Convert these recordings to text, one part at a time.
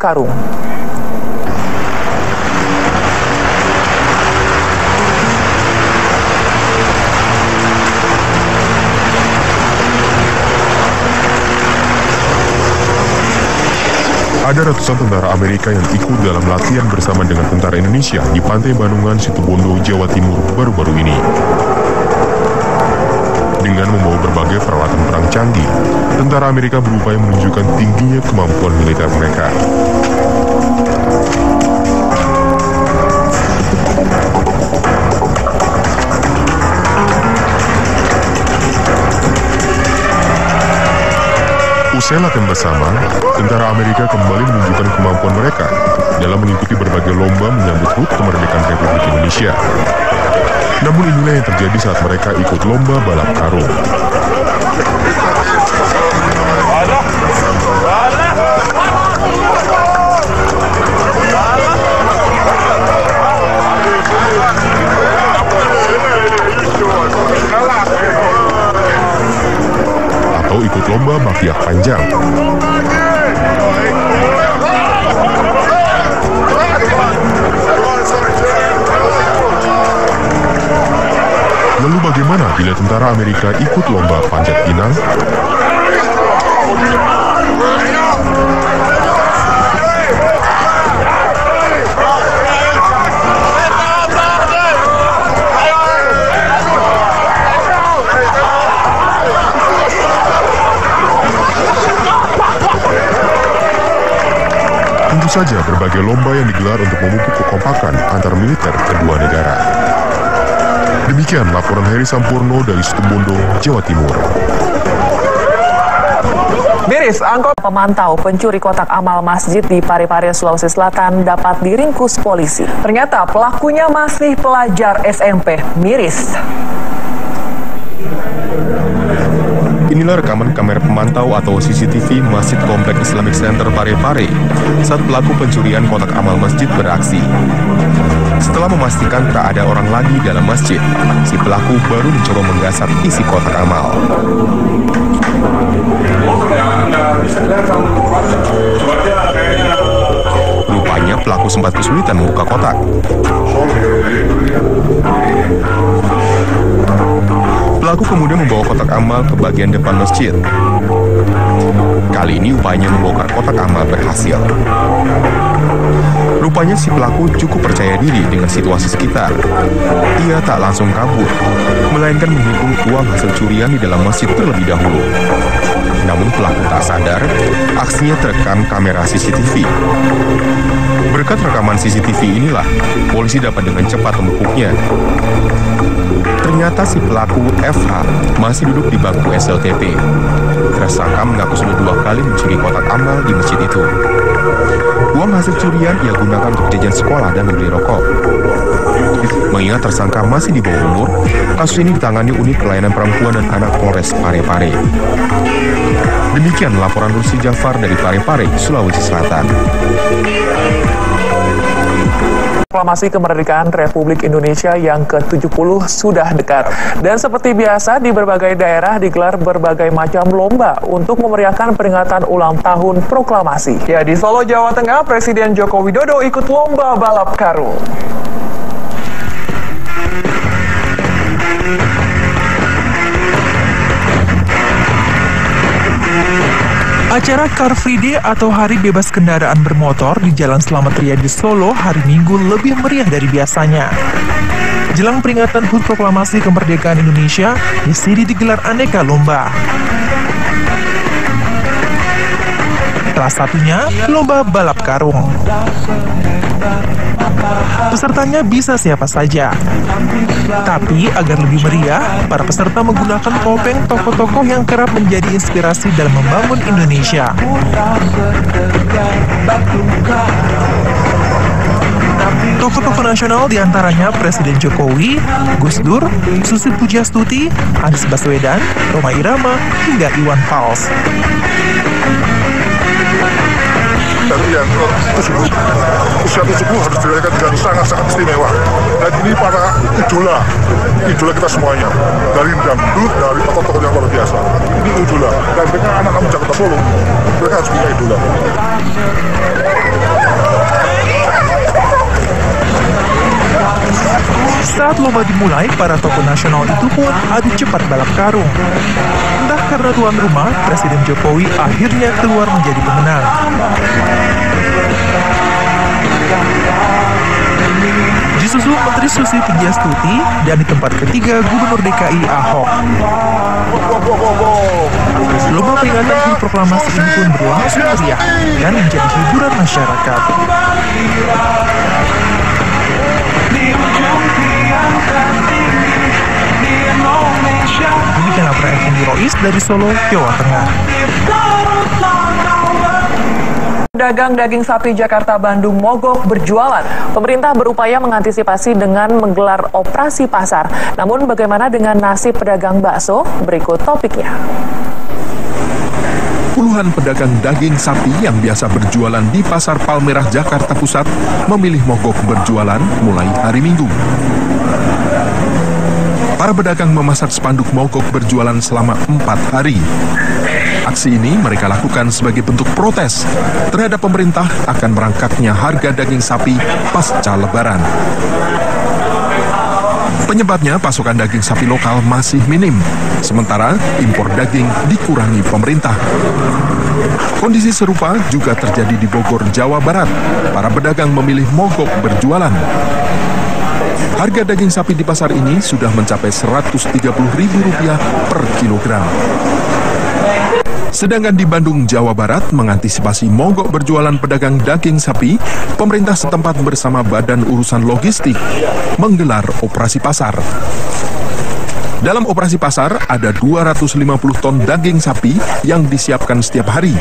karung. Ada ratusan tentara Amerika yang ikut dalam latihan bersama dengan tentara Indonesia di Pantai Bandungan, Situbondo, Jawa Timur baru-baru ini. Dengan membawa berbagai peralatan perang canggih, tentara Amerika berupaya menunjukkan tingginya kemampuan militer mereka. Usai latihan bersama, tentara Amerika kembali menunjukkan kemampuan mereka dalam mengikuti berbagai lomba menyambut HUT kemerdekaan Republik Indonesia. Namun inilah yang terjadi saat mereka ikut lomba balap karung. Atau ikut lomba mafiak panjang. Lalu bagaimana bila tentara Amerika ikut lomba panjat pinang? Tentu saja berbagai lomba yang digelar untuk memupuk kekompakan antar militer kedua negara. Demikian laporan Heri Sampurno dari Situbondo, Jawa Timur. Miris, angkot pemantau pencuri kotak amal masjid di Parepare, Sulawesi Selatan dapat diringkus polisi. Ternyata pelakunya masih pelajar SMP. Miris. Inilah rekaman kamera pemantau atau CCTV Masjid Komplek Islamic Center Parepare saat pelaku pencurian kotak amal masjid beraksi. Setelah memastikan tak ada orang lagi dalam masjid, si pelaku baru mencoba menggasak isi kotak amal. Rupanya pelaku sempat kesulitan membuka kotak. Pelaku kemudian membawa kotak amal ke bagian depan masjid. Kali ini upayanya membongkar kotak amal berhasil. Rupanya si pelaku cukup percaya diri dengan situasi sekitar. Ia tak langsung kabur, melainkan menghitung uang hasil curian di dalam masjid terlebih dahulu. Namun pelaku tak sadar, aksinya terekam kamera CCTV. Berkat rekaman CCTV inilah, polisi dapat dengan cepat membekuknya. Ternyata si pelaku FH masih duduk di bangku SLTP. Tersangka mengaku sudah 2 kali mencuri kotak amal di masjid itu. Uang hasil curian ia gunakan untuk jajan sekolah dan membeli rokok. Mengingat tersangka masih di bawah umur, kasus ini ditangani Unit Pelayanan Perempuan dan Anak Polres Parepare. Demikian laporan Rusdi Jafar dari Parepare, Sulawesi Selatan. Proklamasi kemerdekaan Republik Indonesia yang ke-70 sudah dekat. Dan seperti biasa di berbagai daerah digelar berbagai macam lomba untuk memeriahkan peringatan ulang tahun proklamasi. Ya, di Solo, Jawa Tengah, Presiden Joko Widodo ikut lomba balap karung. Acara Car Free Day atau Hari Bebas Kendaraan Bermotor di Jalan Slamet Riyadi Solo hari Minggu lebih meriah dari biasanya. Jelang peringatan HUT Proklamasi Kemerdekaan Indonesia, di sini digelar aneka lomba. Salah satunya lomba balap karung. Pesertanya bisa siapa saja. Tapi agar lebih meriah, para peserta menggunakan topeng tokoh-tokoh yang kerap menjadi inspirasi dalam membangun Indonesia. Tokoh-tokoh nasional diantaranya Presiden Jokowi, Gus Dur, Susi Pujiastuti, Anies Baswedan, Rhoma Irama, hingga Iwan Fals. Yang usia 70 harus dirayakan dengan sangat-sangat istimewa. Dan ini para idola kita semuanya. Dari dangdut, dari tokoh-tokoh yang luar biasa. Ini idola. Dan mereka anak-anak Jakarta Solo, mereka harus punya idola. Saat lomba dimulai, para tokoh nasional itu pun adu cepat balap karung. Entah karena tuan rumah, Presiden Jokowi akhirnya keluar menjadi pemenang. Disusul Menteri Susi Pujiastuti dan di tempat ketiga Gubernur DKI Ahok. Lomba peringatan Hari Proklamasi ini pun berlangsung meriah dan menjadi hiburan masyarakat. Demikian laporan Effendi Rois dari Solo, Jawa Tengah. Pedagang daging sapi Jakarta Bandung mogok berjualan. Pemerintah berupaya mengantisipasi dengan menggelar operasi pasar. Namun bagaimana dengan nasib pedagang bakso? Berikut topiknya. Puluhan pedagang daging sapi yang biasa berjualan di Pasar Palmerah, Jakarta Pusat memilih mogok berjualan mulai hari Minggu. Para pedagang memasang spanduk mogok berjualan selama 4 hari. Aksi ini mereka lakukan sebagai bentuk protes terhadap pemerintah akan merangkaknya harga daging sapi pasca Lebaran. Penyebabnya pasokan daging sapi lokal masih minim, sementara impor daging dikurangi pemerintah. Kondisi serupa juga terjadi di Bogor, Jawa Barat. Para pedagang memilih mogok berjualan. Harga daging sapi di pasar ini sudah mencapai Rp130.000 per kilogram. Sedangkan di Bandung, Jawa Barat, mengantisipasi mogok berjualan pedagang daging sapi, pemerintah setempat bersama Badan Urusan Logistik menggelar operasi pasar. Dalam operasi pasar, ada 250 ton daging sapi yang disiapkan setiap hari,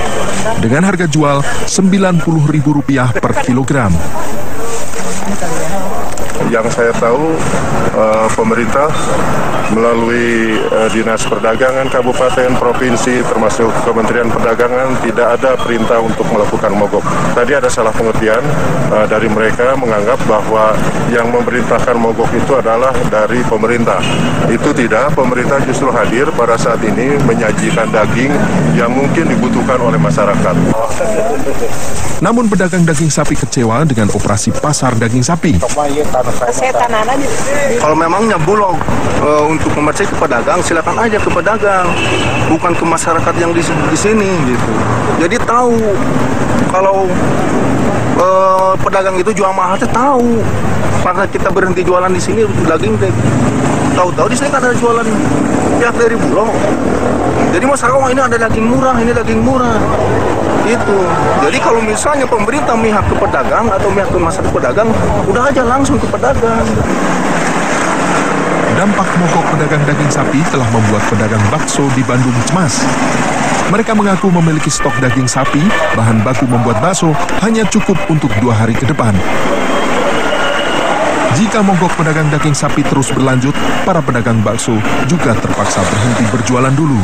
dengan harga jual Rp90.000 per kilogram. Yang saya tahu, pemerintah melalui Dinas Perdagangan Kabupaten, Provinsi, termasuk Kementerian Perdagangan, tidak ada perintah untuk melakukan mogok. Tadi ada salah pengertian dari mereka menganggap bahwa yang memerintahkan mogok itu adalah dari pemerintah. Itu tidak, pemerintah justru hadir pada saat ini menyajikan daging yang mungkin dibutuhkan oleh masyarakat. Namun pedagang daging sapi kecewa dengan operasi pasar daging sapi. Kalau memangnya bulog untuk komersil ke pedagang, silakan aja ke pedagang, bukan ke masyarakat yang di sini gitu. Jadi tahu kalau pedagang itu jual mahal, tahu. Karena kita berhenti jualan di sini daging, tahu-tahu di sini kan ada jualan pihak dari bulog. Jadi masyarakat, oh ini ada daging murah, ini daging murah. Itu. Jadi kalau misalnya pemerintah mihak ke pedagang atau mihak ke masyarakat pedagang, udah aja langsung ke pedagang. Dampak mogok pedagang daging sapi telah membuat pedagang bakso di Bandung cemas. Mereka mengaku memiliki stok daging sapi, bahan baku membuat bakso hanya cukup untuk 2 hari ke depan. Jika mogok pedagang daging sapi terus berlanjut, para pedagang bakso juga terpaksa berhenti berjualan dulu.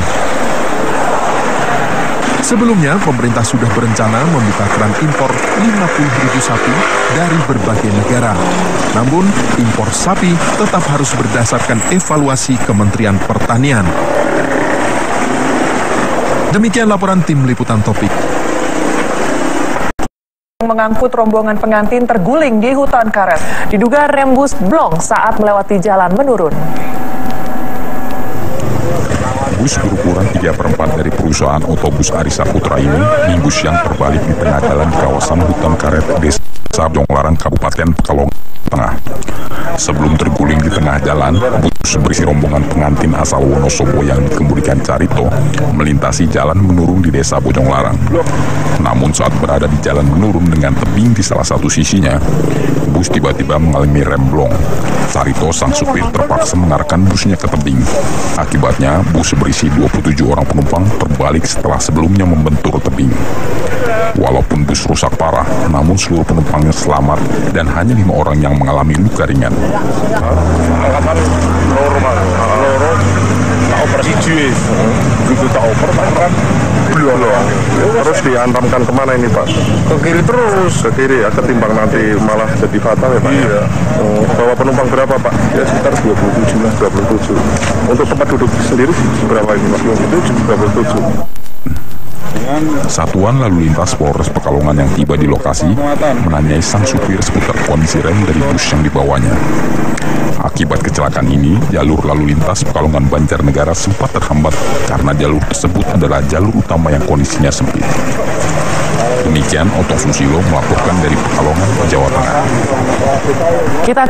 Sebelumnya, pemerintah sudah berencana membuka keran impor 50.000 sapi dari berbagai negara. Namun, impor sapi tetap harus berdasarkan evaluasi Kementerian Pertanian. Demikian laporan tim Liputan Topik. Mengangkut rombongan pengantin terguling di hutan karet. Diduga rem bus blong saat melewati jalan menurun. Bus berukuran 3/4 dari perusahaan otobus Arisa Putra ini minggu siang terbalik di tengah jalan di kawasan hutan karet Desa Bojonglarang, Kabupaten Pekalongan Tengah. Sebelum terguling di tengah jalan, bus berisi rombongan pengantin asal Wonosobo yang dikemudikan Carito melintasi jalan menurun di Desa Bojonglarang. Namun saat berada di jalan menurun dengan tebing di salah satu sisinya, bus tiba-tiba mengalami rem blong. Carito, sang supir, terpaksa mengarahkan busnya ke tebing. Akibatnya, bus berisi 27 orang penumpang terbalik setelah sebelumnya membentur tebing. Walaupun bus rusak parah, namun seluruh penumpangnya selamat dan hanya 5 orang yang mengalami luka ringan. Angkatan normal, tak operasi jiwa, begitu tak oper, kan belum. Terus diantamkan kemana ini Pak? Ke kiri terus. Ke kiri ya, ketimbang nanti malah jadi fatal ya Pak? Iya. Bawa penumpang berapa Pak? Ya sekitar 27 lah, 27. Untuk tempat duduk sendiri berapa ini Pak? 27. Satuan Lalu Lintas Polres Pekalongan yang tiba di lokasi menanyai sang supir seputar kondisi rem dari bus yang dibawanya. Akibat kecelakaan ini, jalur lalu lintas Pekalongan Banjarnegara sempat terhambat karena jalur tersebut adalah jalur utama yang kondisinya sempit. Demikian Otto Susilo melaporkan dari Pekalongan, Jawa Tengah. Kita